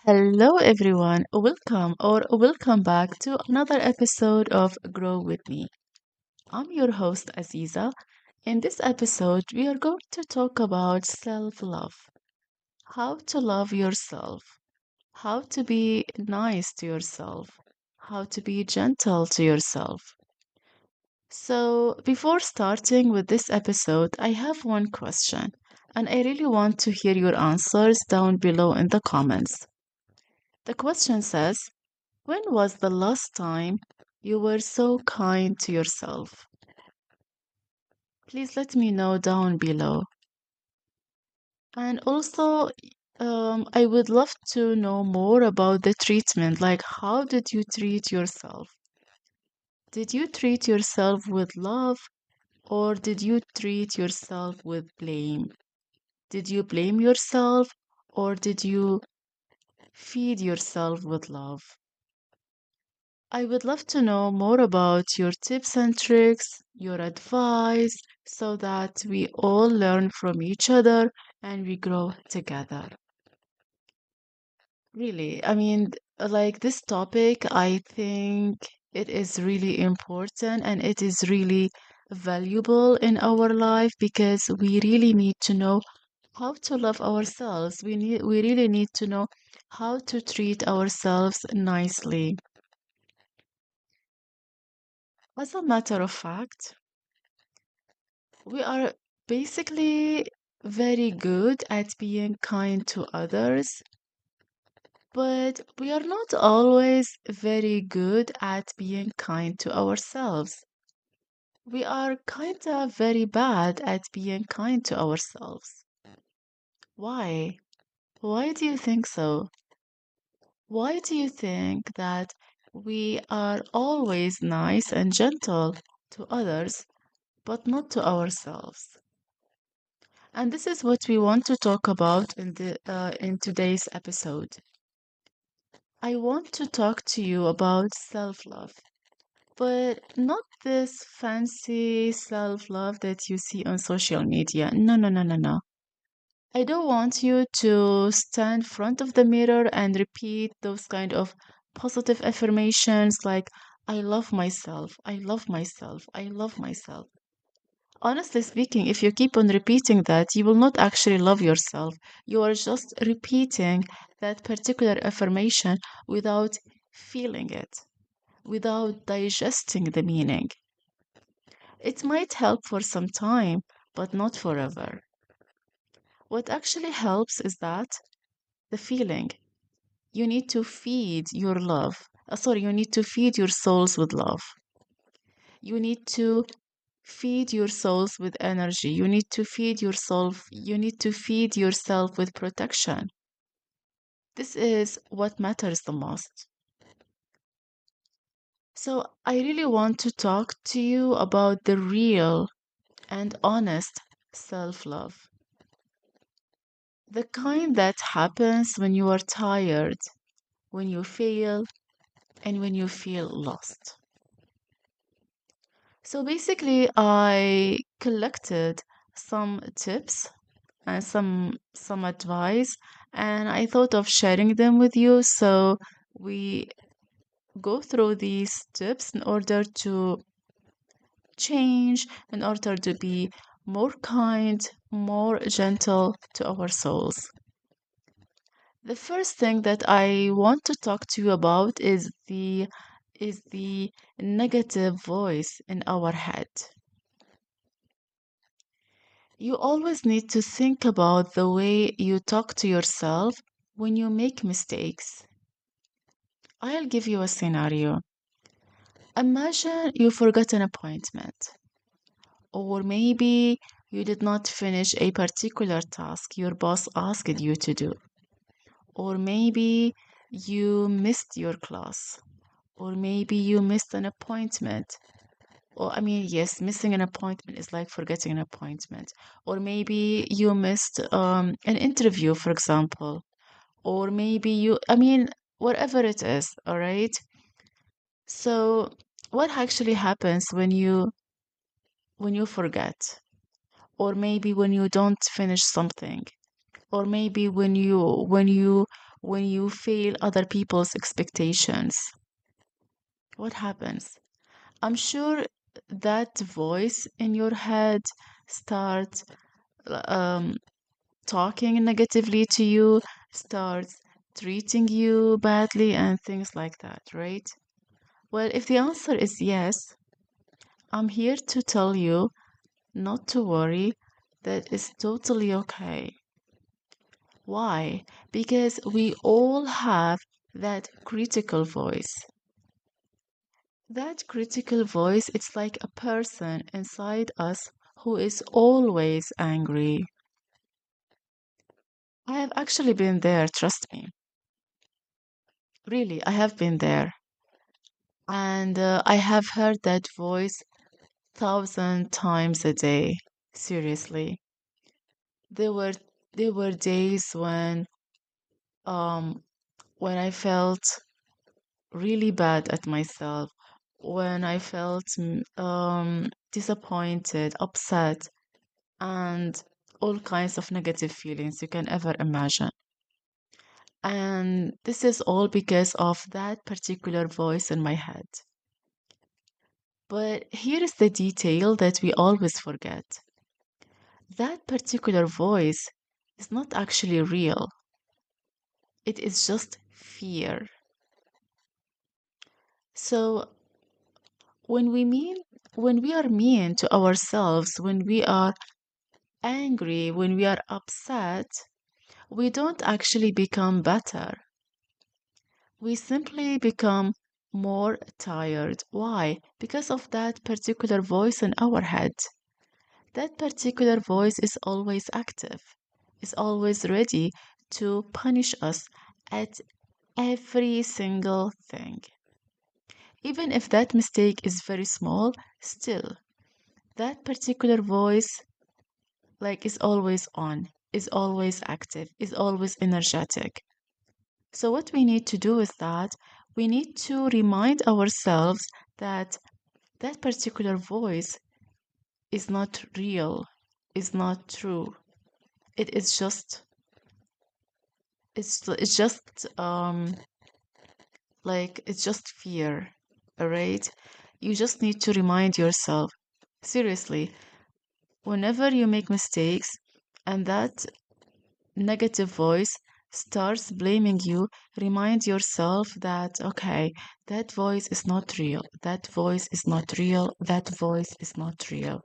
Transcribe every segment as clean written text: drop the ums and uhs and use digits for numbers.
Hello, everyone. Welcome back to another episode of Grow With Me. I'm your host, Aziza. In this episode, we are going to talk about self love, how to love yourself, how to be nice to yourself, how to be gentle to yourself. So, before starting with this episode, I have one question, and I really want to hear your answers down below in the comments. The question says, when was the last time you were so kind to yourself? Please let me know down below. And also, I would love to know more about the treatment. Like, how did you treat yourself? Did you treat yourself with love or did you treat yourself with blame? Did you blame yourself or did you feed yourself with love? I would love to know more about your tips and tricks, your advice, so that we all learn from each other and we grow together. Really, like this topic, I think it is really important and it is really valuable in our life because we really need to know how to love ourselves. We really need to know how to treat ourselves nicely. As a matter of fact, we are basically very good at being kind to others, but we are not always very good at being kind to ourselves. We are kinda very bad at being kind to ourselves. Why? Why do you think so? Why do you think that we are always nice and gentle to others, but not to ourselves? And this is what we want to talk about in today's episode. I want to talk to you about self-love, but not this fancy self-love that you see on social media. No, no, no, no, no. I don't want you to stand in front of the mirror and repeat those kind of positive affirmations like I love myself, I love myself, I love myself. Honestly speaking, if you keep on repeating that, you will not actually love yourself. You are just repeating that particular affirmation without feeling it, without digesting the meaning. It might help for some time, but not forever. What actually helps is that the feeling. You need to feed your love. You need to feed your souls with love. You need to feed your souls with energy. You need to feed yourself with protection. This is what matters the most. So, I really want to talk to you about the real and honest self love. The kind that happens when you are tired, when you fail, and when you feel lost. So, basically, I collected some tips and some advice and I thought of sharing them with you so we go through these tips in order to change, in order to be more kind, more gentle to our souls. The first thing that I want to talk to you about is the negative voice in our head. You always need to think about the way you talk to yourself when you make mistakes. I'll give you a scenario. Imagine you forgot an appointment, or maybe you did not finish a particular task your boss asked you to do, or maybe you missed your class, or maybe you missed an appointment. Or, yes, missing an appointment is like forgetting an appointment. Or maybe you missed an interview, for example. Or maybe whatever it is, all right? So, what actually happens when you forget? Or maybe when you don't finish something? Or maybe when you fail other people's expectations? What happens? I'm sure that voice in your head starts um, talking negatively to you, starts treating you badly, and things like that, right? Well, if the answer is yes, I'm here to tell you not to worry. That is totally okay. Why? Because we all have that critical voice. That critical voice, it's like a person inside us who is always angry. I have actually been there, trust me. Really, I have been there. And I have heard that voice 1,000 times a day. Seriously. There were there were days um when I felt really bad at myself, when I felt disappointed, upset, and all kinds of negative feelings you can ever imagine. And this is all because of that particular voice in my head. But here is the detail that we always forget. That particular voice is not actually real. It is just fear. So when we mean when we are mean to ourselves, when we are angry, when we are upset, we don't actually become better. We simply become more tired. Why? Because of that particular voice in our head. That particular voice is always active, is always ready to punish us at every single thing. Even if that mistake is very small, still, that particular voice is always on, is always active, is always energetic. So what we need to do is that we need to remind ourselves that that particular voice is not real, is not true. It is just it's just it's just fear, all right? You just need to remind yourself, seriously, whenever you make mistakes and that negative voice starts blaming you, remind yourself that, okay, that voice is not real. That voice is not real. That voice is not real.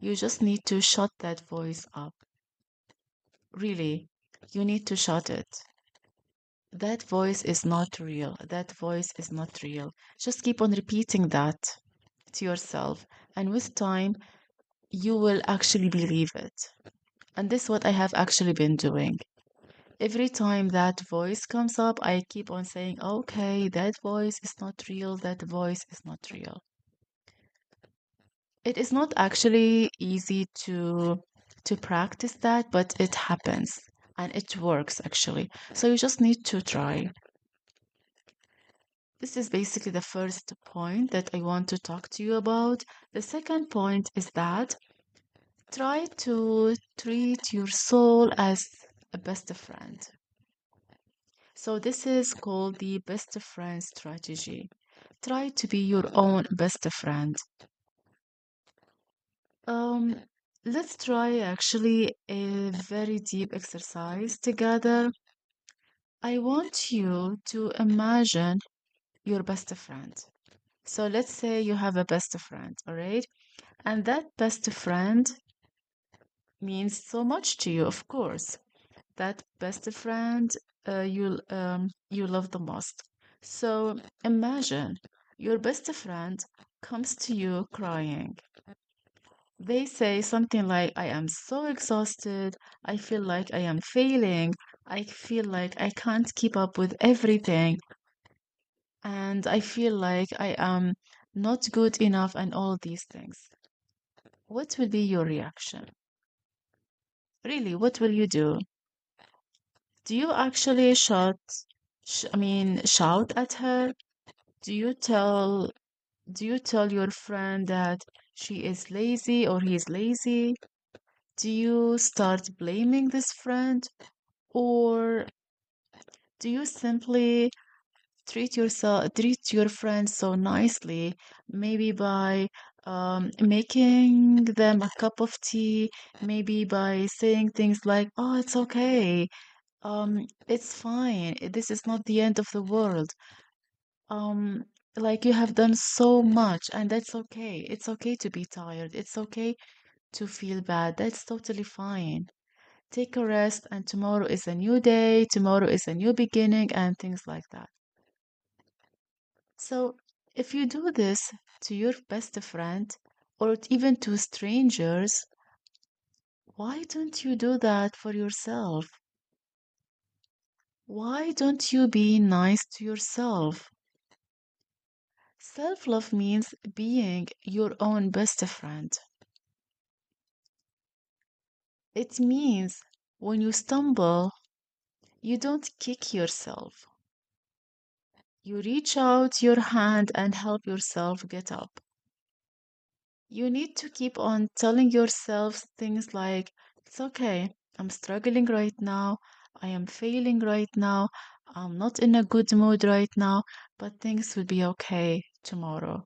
You just need to shut that voice up. Really, you need to shut it. That voice is not real. That voice is not real. Just keep on repeating that to yourself. And with time, you will actually believe it. And this is what I have actually been doing. Every time that voice comes up, I keep on saying, okay, that voice is not real. That voice is not real. It is not actually easy to practice that, but it happens and it works actually. So you just need to try. This is basically the first point that I want to talk to you about. The second point is that try to treat your soul as a best friend. So this is called the best friend strategy. Try to be your own best friend. Um, let's try actually a very deep exercise together. I want you to imagine your best friend. So let's say you have a best friend, all right? And that best friend means so much to you, of course. That best friend you love the most. So imagine your best friend comes to you crying. They say something like, I am so exhausted. I feel like I am failing. I feel like I can't keep up with everything. And I feel like I am not good enough and all these things. What will be your reaction? Really, what will you do? Do you actually shout at her? Do you tell do you tell your friend that she is lazy or he is lazy? Do you start blaming this friend? Or Do you simply treat your friends so nicely, maybe by making them a cup of tea, maybe by saying things like, "Oh, it's okay. It's fine. This is not the end of the world." Um, like you have done so much, and that's okay. It's okay to be tired. It's okay to feel bad. That's totally fine. Take a rest, and tomorrow is a new day. Tomorrow is a new beginning, and things like that. So, if you do this to your best friend or even to strangers, why don't you do that for yourself? Why don't you be nice to yourself? Self love means being your own best friend. It means when you stumble, you don't kick yourself. You reach out your hand and help yourself get up. You need to keep on telling yourself things like, it's okay, I'm struggling right now, I am failing right now, I'm not in a good mood right now, but things will be okay tomorrow.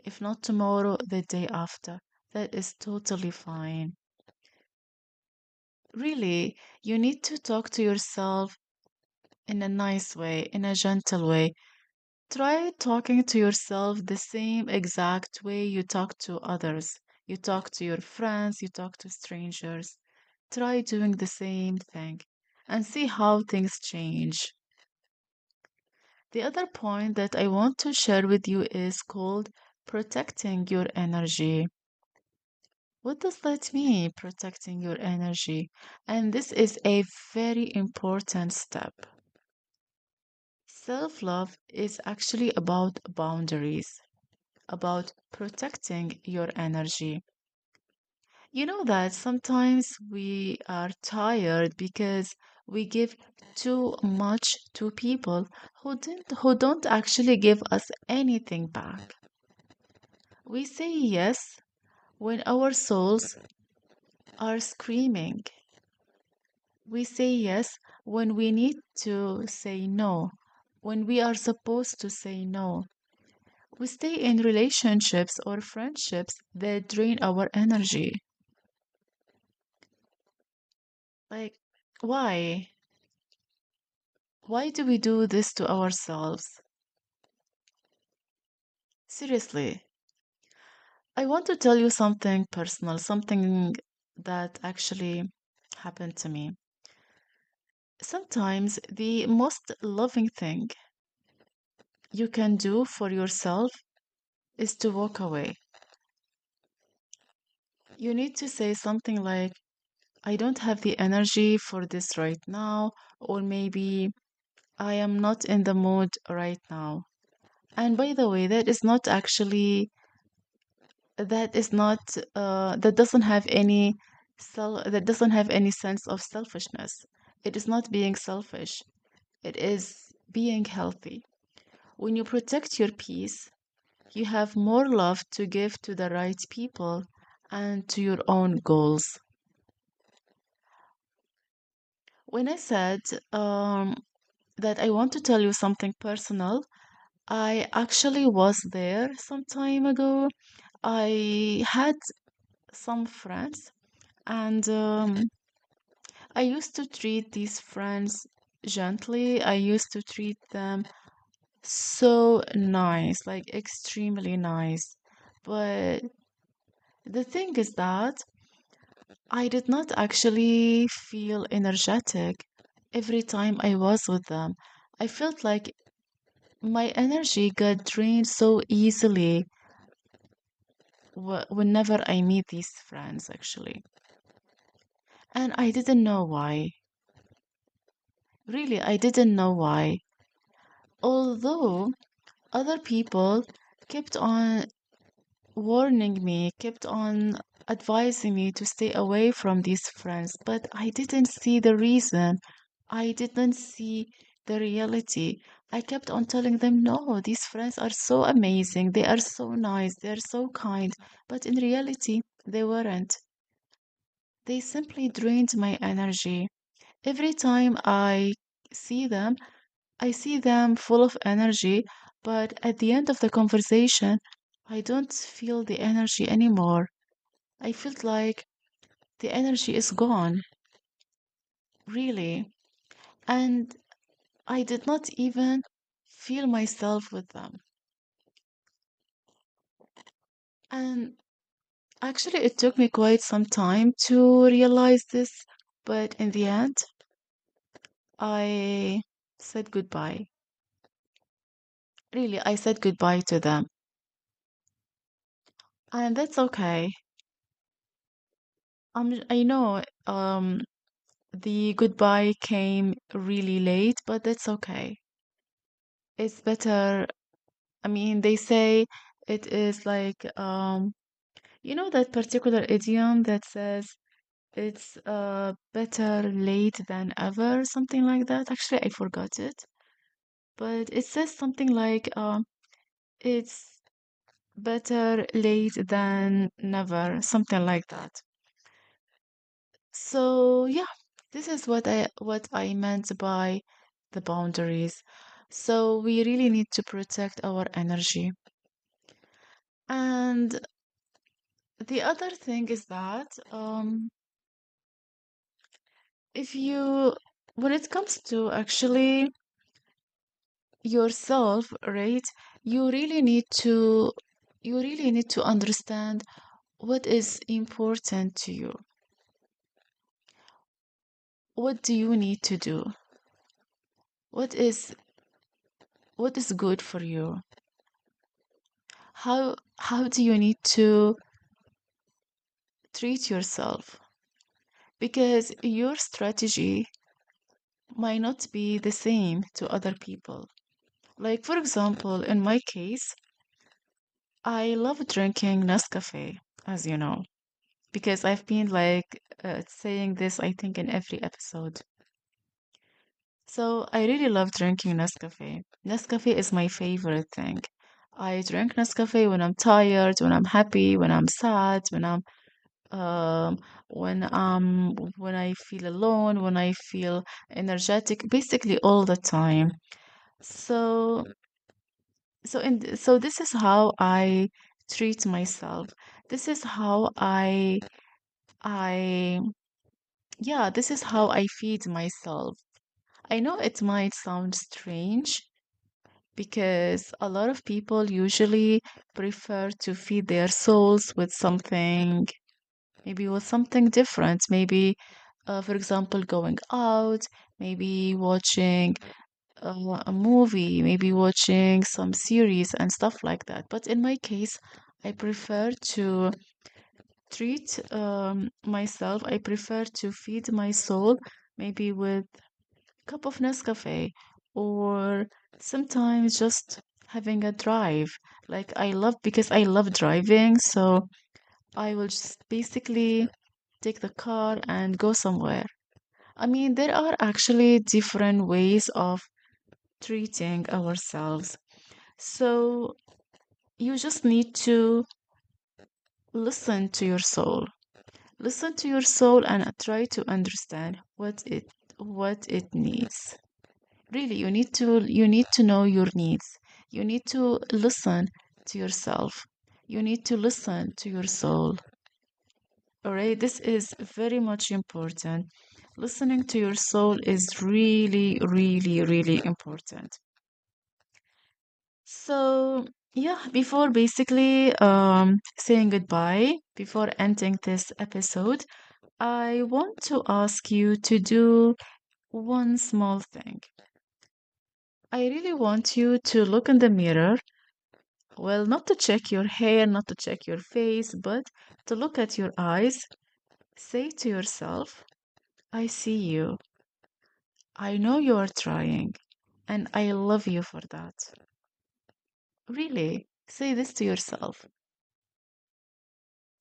If not tomorrow, the day after. That is totally fine. Really, you need to talk to yourself in a nice way, in a gentle way. Try talking to yourself the same exact way you talk to others. You talk to your friends, you talk to strangers. Try doing the same thing and see how things change. The other point that I want to share with you is called protecting your energy. What does that mean, protecting your energy? And this is a very important step. Self love is actually about boundaries, about protecting your energy. You know that sometimes we are tired because we give too much to people who don't actually give us anything back. We say yes when our souls are screaming. We say yes when we need to say no, when we are supposed to say no. We stay in relationships or friendships that drain our energy. Like, why? Why do we do this to ourselves? Seriously, I want to tell you something personal, something that actually happened to me. Sometimes the most loving thing you can do for yourself is to walk away. You need to say something like, I don't have the energy for this right now, or maybe I am not in the mood right now. And by the way, that doesn't have any that doesn't have any sense of selfishness. It is not being selfish. It is being healthy. When you protect your peace, you have more love to give to the right people and to your own goals. When I said that I want to tell you something personal, I actually was there some time ago. I had some friends, and I used to treat these friends gently. I used to treat them so nice, like extremely nice. But the thing is that I did not actually feel energetic every time I was with them. I felt like my energy got drained so easily whenever I meet these friends, actually. And I didn't know why. Really, I didn't know why. Although other people kept on warning me, kept on advising me to stay away from these friends, but I didn't see the reason. I didn't see the reality. I kept on telling them, no, these friends are so amazing. They are so nice. They're so kind. But in reality, they weren't. They simply drained my energy. Every time I see them, I see them full of energy, but at the end of the conversation, I don't feel the energy anymore. I felt like the energy is gone, really. And I did not even feel myself with them. And actually, it took me quite some time to realize this, but in the end, I said goodbye. Really, I said goodbye to them. And that's okay. I know the goodbye came really late, but that's okay. It's better. I mean, they say it is like you know that particular idiom that says it's better late than ever, something like that. Actually, I forgot it, but it says something like it's better late than never, something like that. So yeah, this is what I meant by the boundaries. So we really need to protect our energy. And the other thing is that if you when it comes to actually yourself, right, you really need to you really need to understand what is important to you. What do you need to do? What is what is good for you? How do you need to treat yourself? Because your strategy might not be the same to other people. Like for example, in my case, I love drinking Nescafe, as you know, because I've been like saying this, I think, in every episode. So I really love drinking Nescafe. Nescafe is my favorite thing. I drink Nescafe when I'm tired, when I'm happy, when I'm sad, um when I feel alone, when I feel energetic, basically all the time. So so this is how I treat myself. This is how I yeah, this is how I feed myself. I know it might sound strange because a lot of people usually prefer to feed their souls with something, maybe with something different. Maybe, for example, going out, maybe watching a movie, maybe watching some series and stuff like that. But in my case, I prefer to treat myself, I prefer to feed my soul maybe with cup of Nescafe or sometimes just having a drive. Like because I love driving, so I will just basically take the car and go somewhere. I mean, there are actually different ways of treating ourselves. So you just need to listen to your soul. Listen to your soul and try to understand what it needs. Really, you need to know your needs. You need to listen to yourself. You need to listen to your soul. All right, this is very much important. Listening to your soul is really, really, really important. So, yeah, before basically saying goodbye, before ending this episode, I want to ask you to do one small thing. I really want you to look in the mirror. Well, not to check your hair, not to check your face, but to look at your eyes. Say to yourself, I see you. I know you are trying, and I love you for that. Really, say this to yourself.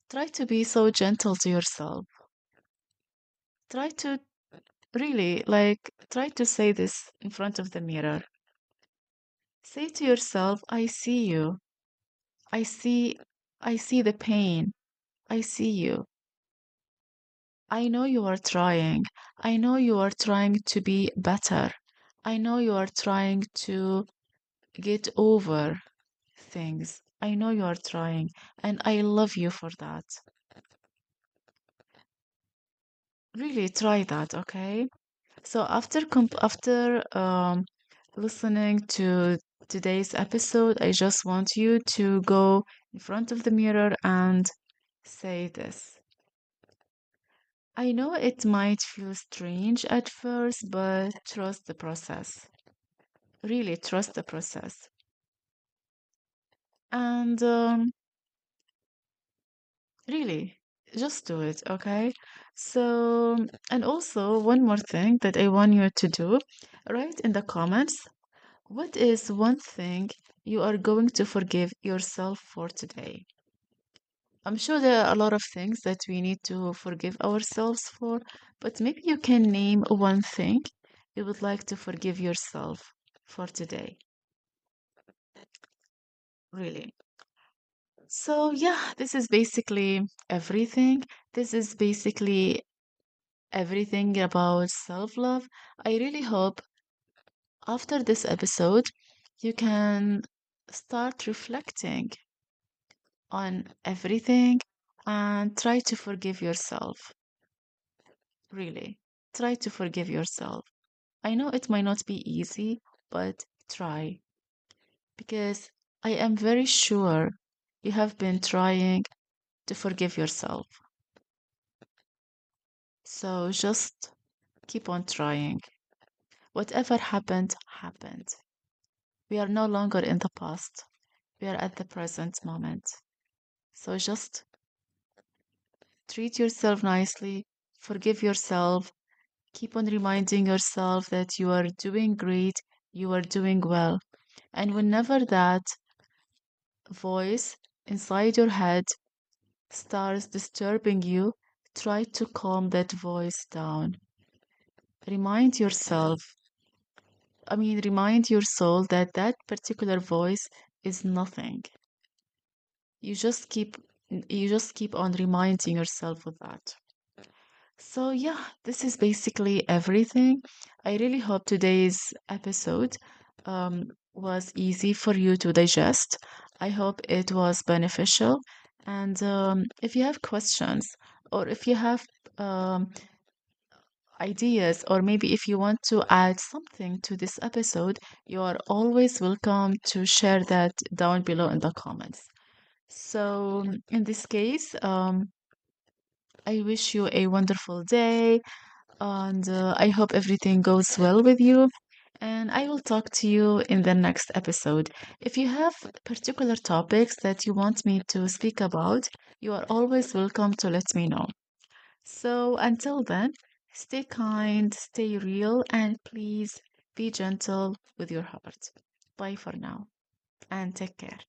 Try to be so gentle to yourself. Try to really, try to say this in front of the mirror. Say to yourself, I see you. I see, I see the pain. I see you. I know you are trying. I know you are trying to be better. I know you are trying to get over things. I know you are trying, and I love you for that. Really try that, okay? So after listening to today's episode, I just want you to go in front of the mirror and say this. I know it might feel strange at first, but trust the process. Really trust the process. And really, just do it, okay? So, and also one more thing that I want you to do, write in the comments, what is one thing you are going to forgive yourself for today? I'm sure there are a lot of things that we need to forgive ourselves for, but maybe you can name one thing you would like to forgive yourself for today. Really. So, yeah, this is basically everything. This is basically everything about self love. I really hope after this episode you can start reflecting on everything and try to forgive yourself. Really, try to forgive yourself. I know it might not be easy, but try because I am very sure you have been trying to forgive yourself. So just keep on trying. Whatever happened, happened. We are no longer in the past. We are at the present moment. So just treat yourself nicely, forgive yourself, keep on reminding yourself that you are doing great, you are doing well. And whenever that voice inside your head starts disturbing you, try to calm that voice down. Remind yourself, remind your soul that that particular voice is nothing. You just keep you just keep on reminding yourself of that. So yeah, this is basically everything. I really hope today's episode was easy for you to digest. I hope it was beneficial. And if you have questions or if you have um, ideas, or maybe if you want to add something to this episode, you are always welcome to share that down below in the comments. So, in this case, I wish you a wonderful day and I hope everything goes well with you. And I will talk to you in the next episode. If you have particular topics that you want me to speak about, you are always welcome to let me know. So until then, stay kind, stay real, and please be gentle with your heart. Bye for now, and take care.